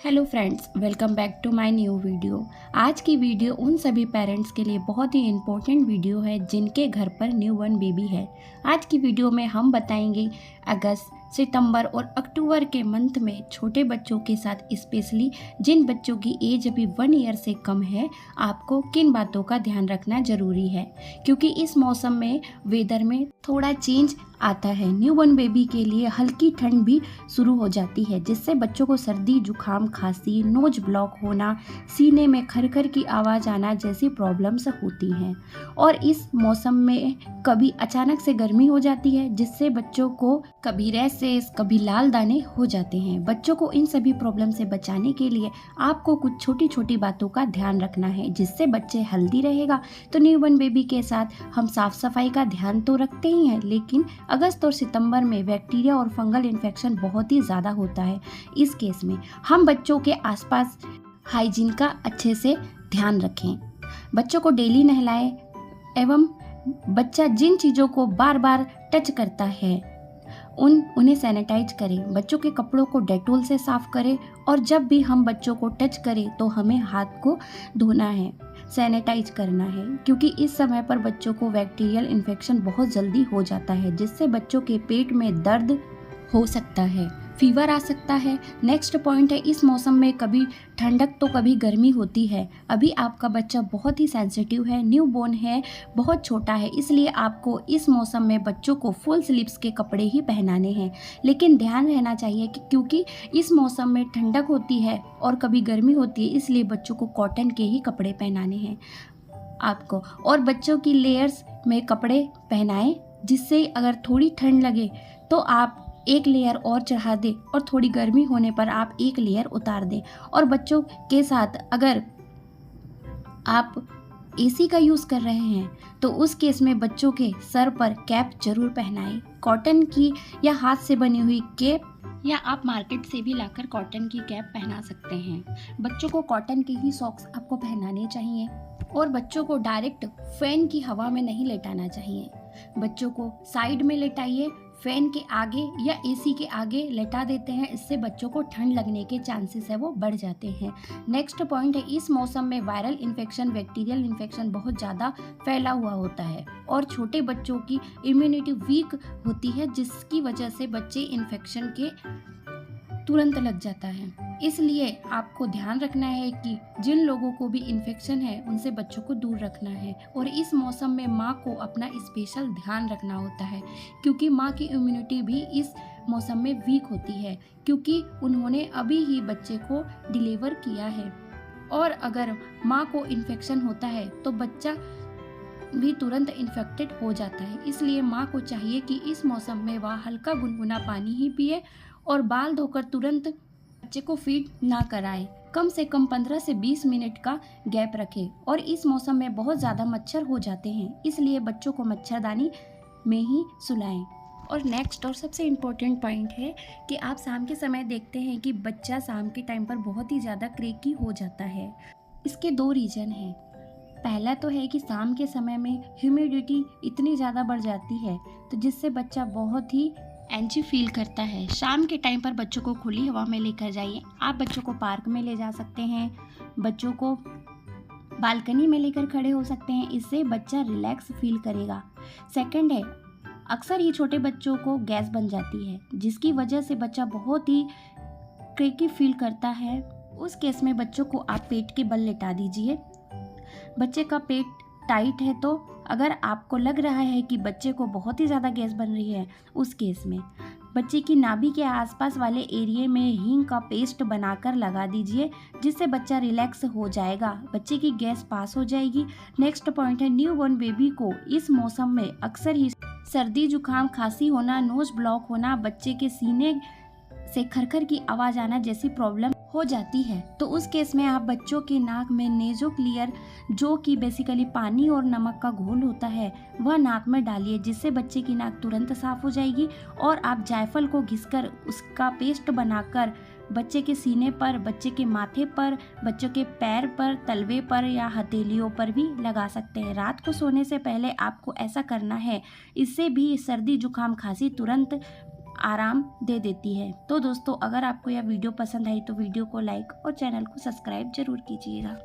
Hello friends, welcome back to my new video. आज की video उन सभी पेरेंट्स के लिए बहुत ही इम्पोर्टेंट वीडियो है जिनके घर पर न्यू बॉर्न बेबी है। आज की वीडियो में हम बताएंगे अगस्त, सितंबर और अक्टूबर के मंथ में छोटे बच्चों के साथ स्पेशली जिन बच्चों की एज अभी 1 ईयर से कम है, आपको किन बातों का ध्यान रखना ज़रूरी है, क्योंकि इस मौसम में वेदर में थोड़ा चेंज आता है। न्यू बॉर्न बेबी के लिए हल्की ठंड भी शुरू हो जाती है, जिससे बच्चों को सर्दी, जुकाम, खांसी, नोज ब्लॉक होना, सीने में खरखर की आवाज़ आना जैसी प्रॉब्लम्स होती हैं। और इस मौसम में कभी अचानक से गर्मी हो जाती है, जिससे बच्चों को कभी रैशेस, कभी लाल दाने हो जाते हैं। बच्चों को इन सभी प्रॉब्लम से बचाने के लिए आपको कुछ छोटी छोटी बातों का ध्यान रखना है, जिससे बच्चे हेल्दी रहेगा। तो न्यू बॉर्न बेबी के साथ हम साफ सफाई का ध्यान तो रखते ही हैं, लेकिन अगस्त और सितंबर में बैक्टीरिया और फंगल इन्फेक्शन बहुत ही ज़्यादा होता है। इस केस में हम बच्चों के आसपास हाइजीन का अच्छे से ध्यान रखें। बच्चों को डेली नहलाएं एवं बच्चा जिन चीज़ों को बार बार टच करता है उन्हें सैनिटाइज करें। बच्चों के कपड़ों को डेटॉल से साफ करें, और जब भी हम बच्चों को टच करें तो हमें हाथ को धोना है, सैनिटाइज करना है, क्योंकि इस समय पर बच्चों को बैक्टीरियल इन्फेक्शन बहुत जल्दी हो जाता है, जिससे बच्चों के पेट में दर्द हो सकता है, फीवर आ सकता है। नेक्स्ट पॉइंट है, इस मौसम में कभी ठंडक तो कभी गर्मी होती है। अभी आपका बच्चा बहुत ही सेंसिटिव है, न्यू बॉर्न है, बहुत छोटा है, इसलिए आपको इस मौसम में बच्चों को फुल स्लीव्स के कपड़े ही पहनाने हैं। लेकिन ध्यान रहना चाहिए कि क्योंकि इस मौसम में ठंडक होती है और कभी गर्मी होती है, इसलिए बच्चों को कॉटन के ही कपड़े पहनाने हैं आपको। और बच्चों की लेयर्स में कपड़े पहनाएं, जिससे अगर थोड़ी ठंड लगे तो आप एक लेयर और चढ़ा दें, और थोड़ी गर्मी होने पर आप एक लेयर उतार दें। और बच्चों के साथ अगर आप एसी का यूज़ कर रहे हैं तो उस केस में बच्चों के सर पर कैप जरूर पहनाएं, कॉटन की या हाथ से बनी हुई कैप, या आप मार्केट से भी लाकर कॉटन की कैप पहना सकते हैं। बच्चों को कॉटन के ही सॉक्स आपको पहनाने चाहिए, और बच्चों को डायरेक्ट फैन की हवा में नहीं लेटाना चाहिए। बच्चों को साइड में लेटाइए, फैन के आगे या एसी के आगे लेटा देते हैं, इससे बच्चों को ठंड लगने के चांसेस है वो बढ़ जाते हैं। नेक्स्ट पॉइंट है, इस मौसम में वायरल इन्फेक्शन, बैक्टीरियल इन्फेक्शन बहुत ज़्यादा फैला हुआ होता है, और छोटे बच्चों की इम्यूनिटी वीक होती है, जिसकी वजह से बच्चे इन्फेक्शन के तुरंत लग जाता है। इसलिए आपको ध्यान रखना है कि जिन लोगों को भी इन्फेक्शन है उनसे बच्चों को दूर रखना है। और इस मौसम में माँ को अपना स्पेशल ध्यान रखना होता है, क्योंकि माँ की इम्यूनिटी भी इस मौसम में वीक होती है, क्योंकि उन्होंने अभी ही बच्चे को डिलीवर किया है। और अगर माँ को इन्फेक्शन होता है तो बच्चा भी तुरंत इन्फेक्टेड हो जाता है। इसलिए माँ को चाहिए कि इस मौसम में वह हल्का गुनगुना पानी ही पिए, और बाल धोकर तुरंत बच्चे को फीड ना कराएं। कम से कम 15 से 20 मिनट का गैप रखें। और इस मौसम में बहुत ज़्यादा मच्छर हो जाते हैं, इसलिए बच्चों को मच्छरदानी में ही सुलाएं। और नेक्स्ट और सबसे इम्पोर्टेंट पॉइंट है कि आप शाम के समय देखते हैं कि बच्चा शाम के टाइम पर बहुत ही ज़्यादा क्रेकी हो जाता है। इसके 2 रीज़न हैं। पहला तो है कि शाम के समय में ह्यूमिडिटी इतनी ज़्यादा बढ़ जाती है, तो जिससे बच्चा बहुत ही एंजी फील करता है। शाम के टाइम पर बच्चों को खुली हवा में लेकर जाइए। आप बच्चों को पार्क में ले जा सकते हैं, बच्चों को बालकनी में लेकर खड़े हो सकते हैं, इससे बच्चा रिलैक्स फील करेगा। सेकंड है, अक्सर ही छोटे बच्चों को गैस बन जाती है, जिसकी वजह से बच्चा बहुत ही क्रेकी फील करता है। उस केस में बच्चों को आप पेट के बल लेटा दीजिए। बच्चे का पेट टाइट है, तो अगर आपको लग रहा है कि बच्चे को बहुत ही ज़्यादा गैस बन रही है, उस केस में बच्चे की नाभि के आसपास वाले एरिया में हींग का पेस्ट बनाकर लगा दीजिए, जिससे बच्चा रिलैक्स हो जाएगा, बच्चे की गैस पास हो जाएगी। नेक्स्ट पॉइंट है, न्यू बॉर्न बेबी को इस मौसम में अक्सर ही सर्दी, जुकाम, खांसी होना, नोज ब्लॉक होना, बच्चे के सीने से खरखर की आवाज़ आना जैसी प्रॉब्लम हो जाती है। तो उस केस में आप बच्चों के नाक में नेजो क्लियर, जो कि बेसिकली पानी और नमक का घोल होता है, वह नाक में डालिए, जिससे बच्चे की नाक तुरंत साफ हो जाएगी। और आप जायफल को घिसकर उसका पेस्ट बनाकर बच्चे के सीने पर, बच्चे के माथे पर, बच्चों के पैर पर, तलवे पर या हथेलियों पर भी लगा सकते हैं। रात को सोने से पहले आपको ऐसा करना है, इससे भी सर्दी, जुकाम, खांसी तुरंत आराम दे देती है। तो दोस्तों, अगर आपको यह वीडियो पसंद आई तो वीडियो को लाइक और चैनल को सब्सक्राइब जरूर कीजिएगा।